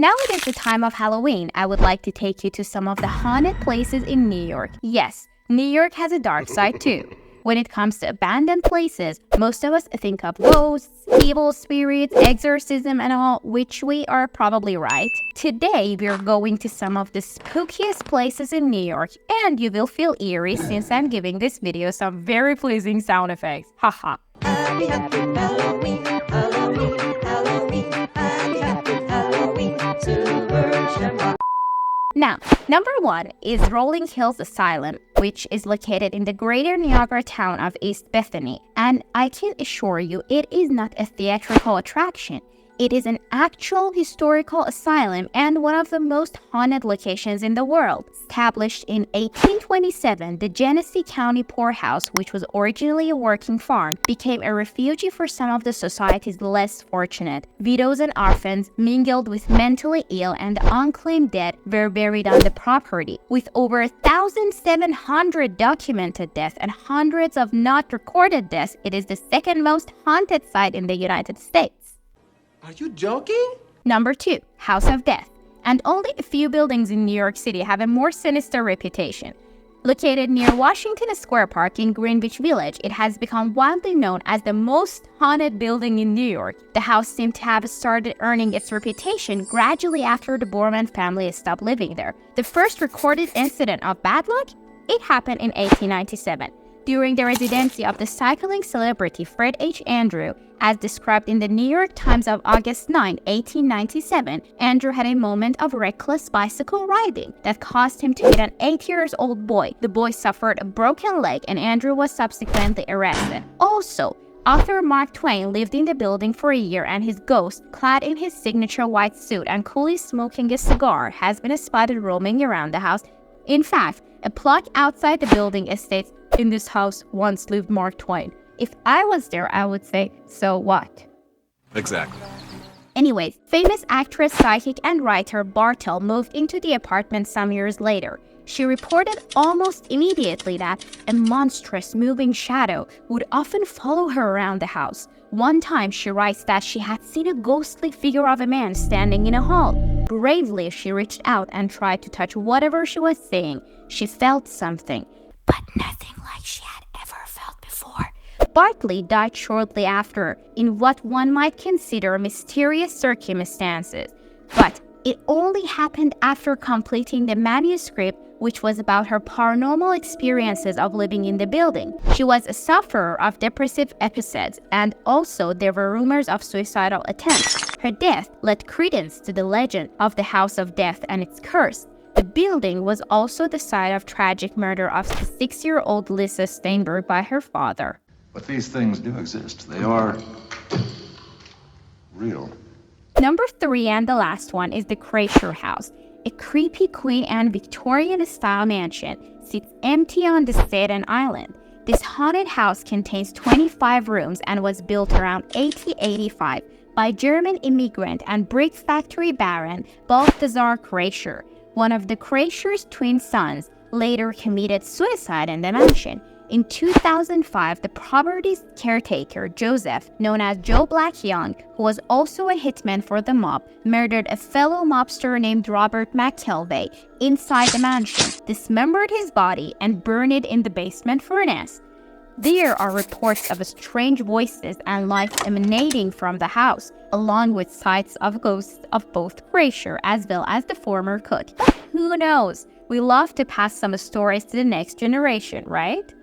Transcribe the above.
Now it is the time of Halloween. I would like to take you to some of the haunted places in New York. Yes, New York has a dark side too. When it comes to abandoned places, most of us think of ghosts, evil spirits, exorcism and all, which we are probably right. Today, we're going to some of the spookiest places in New York, and you will feel eerie since I'm giving this video some very pleasing sound effects. Haha. Happy Halloween, Halloween, Halloween, happy Halloween, Silver Shamrock. Now, number 1 is Rolling Hills Asylum, which is located in the greater Niagara town of East Bethany. And I can assure you, it is not a theatrical attraction. It is an actual historical asylum and one of the most haunted locations in the world. Established in 1827, the Genesee County Poorhouse, which was originally a working farm, became a refuge for some of the society's less fortunate. Widows and orphans mingled with mentally ill and unclaimed dead were buried on the property. With over 1,700 documented deaths and hundreds of not recorded deaths, it is the second most haunted site in the United States. Are you joking? Number 2, House of Death. And only a few buildings in New York City have a more sinister reputation. Located near Washington Square Park in Greenwich Village, it has become widely known as the most haunted building in New York. The house seemed to have started earning its reputation gradually after the Borman family stopped living there. The first recorded incident of bad luck? It happened in 1897. During the residency of the cycling celebrity Fred H. Andrew, as described in the New York Times of August 9, 1897, Andrew had a moment of reckless bicycle riding that caused him to hit an 8-year-old boy. The boy suffered a broken leg and Andrew was subsequently arrested. Also, author Mark Twain lived in the building for a year and his ghost, clad in his signature white suit and coolly smoking a cigar, has been spotted roaming around the house. In fact, a plaque outside the building states, "In this house once lived Mark Twain." If I was there, I would say, so what? Exactly. Anyways, famous actress, psychic, and writer Bartel moved into the apartment some years later. She reported almost immediately that a monstrous moving shadow would often follow her around the house. One time, she writes that she had seen a ghostly figure of a man standing in a hall. Bravely, she reached out and tried to touch whatever she was saying. She felt something, but nothing like she had ever felt before. Bartley died shortly after, in what one might consider mysterious circumstances. But it only happened after completing the manuscript, which was about her paranormal experiences of living in the building. She was a sufferer of depressive episodes, and also there were rumors of suicidal attempts. Her death led credence to the legend of the House of Death and its curse. The building was also the site of tragic murder of the 6-year-old Lisa Steinberg by her father. But these things do exist. They are real. Number 3 and the last one is the Kreischer House. A creepy Queen Anne Victorian-style mansion sits empty on the Staten Island. This haunted house contains 25 rooms and was built around 1885 by German immigrant and brick factory baron Balthasar Kreischer. One of the Kreischer's twin sons later committed suicide in the mansion. In 2005, the property's caretaker, Joseph, known as Joe Black Young, who was also a hitman for the mob, murdered a fellow mobster named Robert McKelvey inside the mansion, dismembered his body, and burned it in the basement furnace. There are reports of strange voices and lights emanating from the house, along with sights of ghosts of both Kreischer as well as the former cook. But who knows? We love to pass some stories to the next generation, right?